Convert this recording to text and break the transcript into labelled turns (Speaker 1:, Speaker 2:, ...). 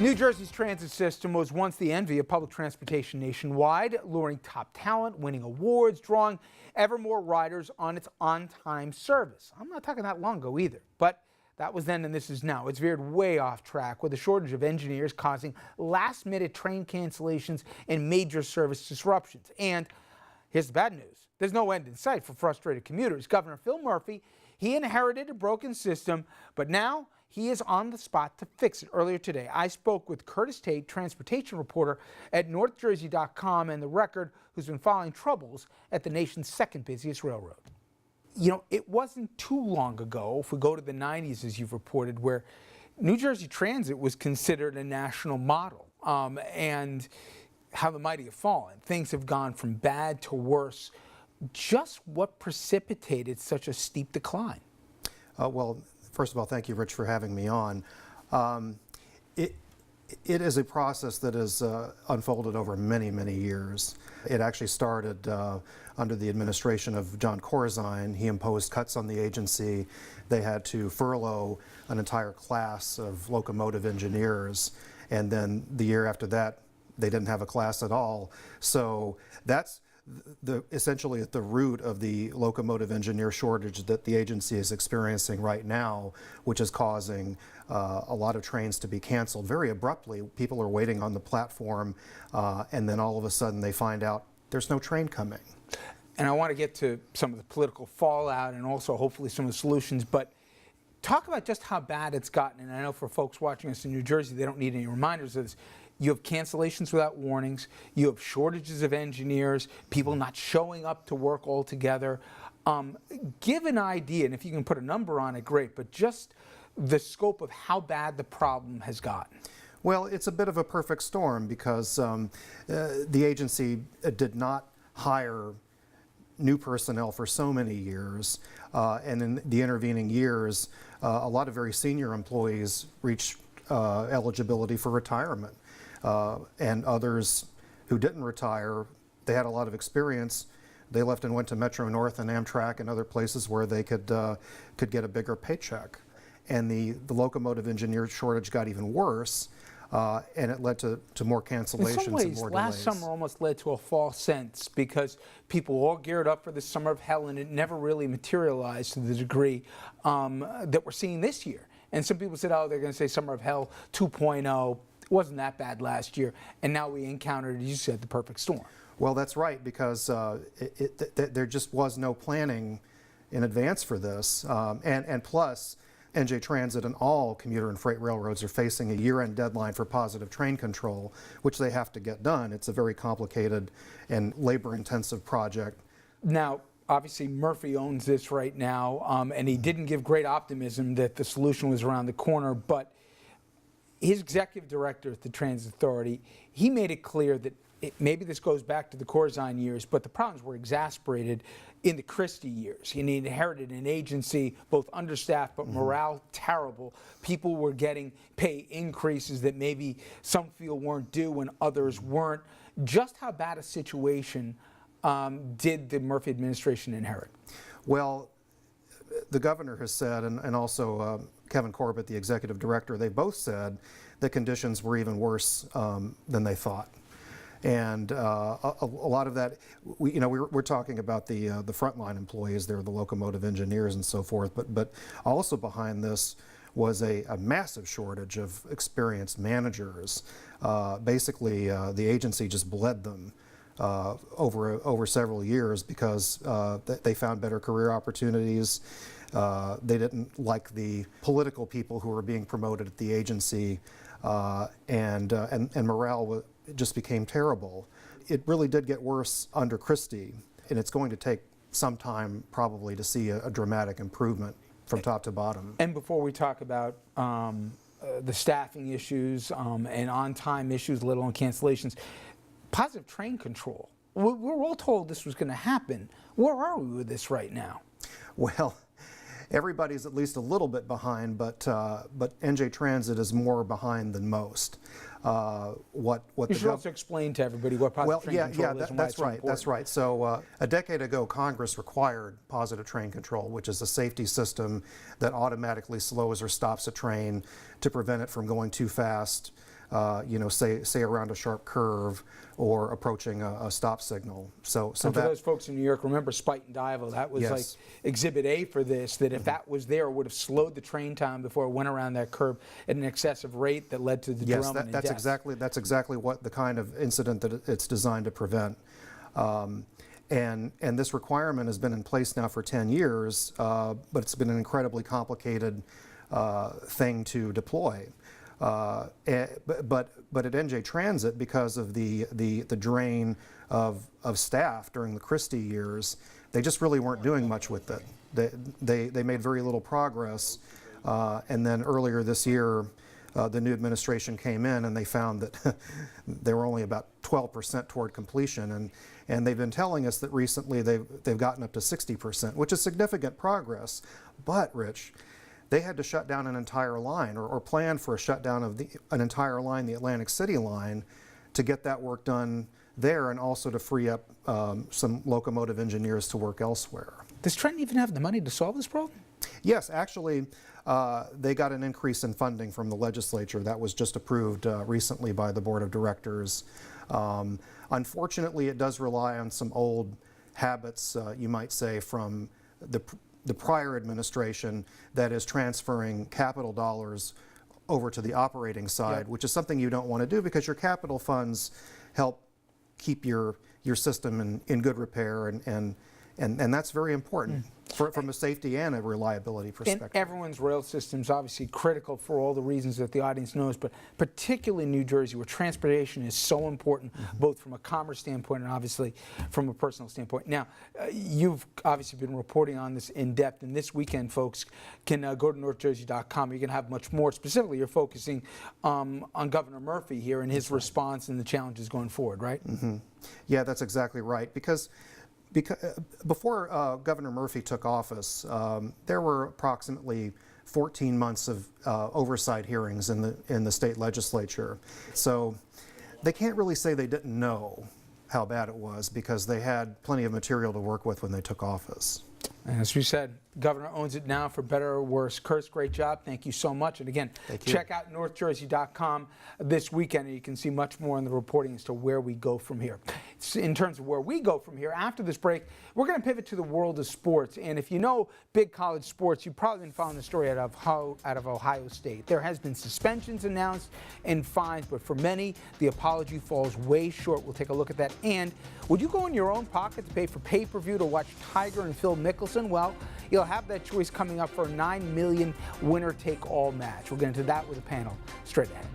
Speaker 1: New Jersey's transit system was once the envy of public transportation nationwide, luring top talent, winning awards, drawing ever more riders on its on-time service. I'm not talking that long ago either, but that was then and this is now. It's veered way off track with a shortage of engineers causing last-minute train cancellations and major service disruptions. And here's the bad news. There's no end in sight for frustrated commuters. Governor Phil Murphy, he inherited a broken system, but now he is on the spot to fix it. Earlier today, I spoke with Curtis Tate, transportation reporter at NorthJersey.com and The Record, who's been following troubles at the nation's second busiest railroad. You know, it wasn't too long ago, if we go to the 90s, as you've reported, where New Jersey Transit was considered a national model, and how the mighty have fallen. Things have gone from bad to worse. Just what precipitated such a steep decline?
Speaker 2: Well, first of all, thank you, Rich, for having me on. It is a process that has unfolded over many, many years. It actually started under the administration of John Corzine. He imposed cuts on the agency. They had to furlough an entire class of locomotive engineers, and then the year after that, they didn't have a class at all. So that's essentially at the root of the locomotive engineer shortage that the agency is experiencing right now, which is causing a lot of trains to be canceled very abruptly. People are waiting on the platform, and then all of a sudden they find out there's no train coming.
Speaker 1: And I want to get to some of the political fallout and also hopefully some of the solutions, but talk about just how bad it's gotten. And I know for folks watching us in New Jersey, they don't need any reminders of this. You have cancellations without warnings. You have shortages of engineers, people not showing up to work altogether. Give an idea, and if you can put a number on it, great, but just the scope of how bad the problem has gotten.
Speaker 2: Well, it's a bit of a perfect storm because the agency did not hire new personnel for so many years, and in the intervening years, a lot of very senior employees reached eligibility for retirement. And others who didn't retire, they had a lot of experience. They left and went to Metro North and Amtrak and other places where they could get a bigger paycheck. And the locomotive engineer shortage got even worse, and it led to more cancellations and more delays.
Speaker 1: Last summer almost led to a false sense because people all geared up for the summer of hell, and it never really materialized to the degree that we're seeing this year. And some people said, oh, they're going to say summer of hell 2.0. It wasn't that bad last year, and now we encountered, as you said, the perfect storm. Well,
Speaker 2: that's right, because there just was no planning in advance for this, and plus, NJ Transit and all commuter and freight railroads are facing a year-end deadline for positive train control, which they have to get done. It's a very complicated and labor-intensive project.
Speaker 1: Now, obviously, Murphy owns this right now, and he didn't give great optimism that the solution was around the corner, but his executive director at the Transit Authority, he made it clear that maybe this goes back to the Corzine years, but the problems were exacerbated in the Christie years. He inherited an agency, both understaffed, but morale terrible. People were getting pay increases that maybe some feel weren't due and others weren't. Just how bad a situation did the Murphy administration inherit?
Speaker 2: Well, the governor has said, and also Kevin Corbett, the executive director, they both said the conditions were even worse than they thought. And a lot of that, we're talking about the frontline employees there, the locomotive engineers and so forth, but also behind this was a massive shortage of experienced managers. Basically, the agency just bled them over several years because they found better career opportunities. They didn't like the political people who were being promoted at the agency, and morale just became terrible. It really did get worse under Christie, and it's going to take some time probably to see a dramatic improvement from top to bottom.
Speaker 1: And before we talk about the staffing issues and on-time issues, let alone cancellations, positive train control. We're all told this was going to happen. Where are we with this right now?
Speaker 2: Well, everybody's at least a little bit behind, but NJ Transit is more behind than most.
Speaker 1: You should also explain to everybody what positive train control is and why it's so important.
Speaker 2: That's right. So a decade ago, Congress required positive train control, which is a safety system that automatically slows or stops a train to prevent it from going too fast. say around a sharp curve or approaching a stop signal. So
Speaker 1: and for those folks in New York, remember Spite and Dival, that was
Speaker 2: Yes.
Speaker 1: like Exhibit A for this, that if that was there, it would have slowed the train time before it went around that curve at an excessive rate that led to the
Speaker 2: yes,
Speaker 1: derailment and
Speaker 2: that's
Speaker 1: death.
Speaker 2: exactly what the kind of incident that it's designed to prevent. And this requirement has been in place now for 10 years, but it's been an incredibly complicated thing to deploy. But at NJ Transit, because of the drain of staff during the Christie years, they just really weren't doing much with it. They made very little progress, and then earlier this year, the new administration came in and they found that they were only about 12% toward completion, and they've been telling us that recently they've gotten up to 60%, which is significant progress. But Rich, they had to shut down an entire line or plan for a shutdown of an entire line, the Atlantic City line, to get that work done there and also to free up some locomotive engineers to work elsewhere.
Speaker 1: Does Trenton even have the money to solve this problem?
Speaker 2: Yes, actually, they got an increase in funding from the legislature that was just approved recently by the board of directors. Unfortunately, it does rely on some old habits, you might say, from the prior administration, that is transferring capital dollars over to the operating side, which is something you don't want to do because your capital funds help keep your system in good repair, and that's very important from a safety and a reliability perspective.
Speaker 1: And everyone's rail system is obviously critical for all the reasons that the audience knows, but particularly in New Jersey, where transportation is so important, both from a commerce standpoint and obviously from a personal standpoint. Now, you've obviously been reporting on this in depth, and this weekend, folks can go to northjersey.com. You're going to have much more. Specifically, you're focusing on Governor Murphy here and his response and the challenges going forward, right?
Speaker 2: Yeah, that's exactly right. Because before Governor Murphy took office, there were approximately 14 months of oversight hearings in the state legislature. So they can't really say they didn't know how bad it was because they had plenty of material to work with when they took office.
Speaker 1: And as we said, Governor owns it now for better or worse. Curtis, great job. Thank you so much. And again, check out northjersey.com this weekend, and you can see much more in the reporting as to where we go from here. In terms of where we go from here, after this break, we're going to pivot to the world of sports. And if you know big college sports, you've probably been following the story out of Ohio State. There has been suspensions announced and fines, but for many, the apology falls way short. We'll take a look at that. And would you go in your own pocket to pay for pay-per-view to watch Tiger and Phil Mickelson? Well, you'll have that choice coming up for a $9 million winner-take-all match. We'll get into that with a panel straight ahead.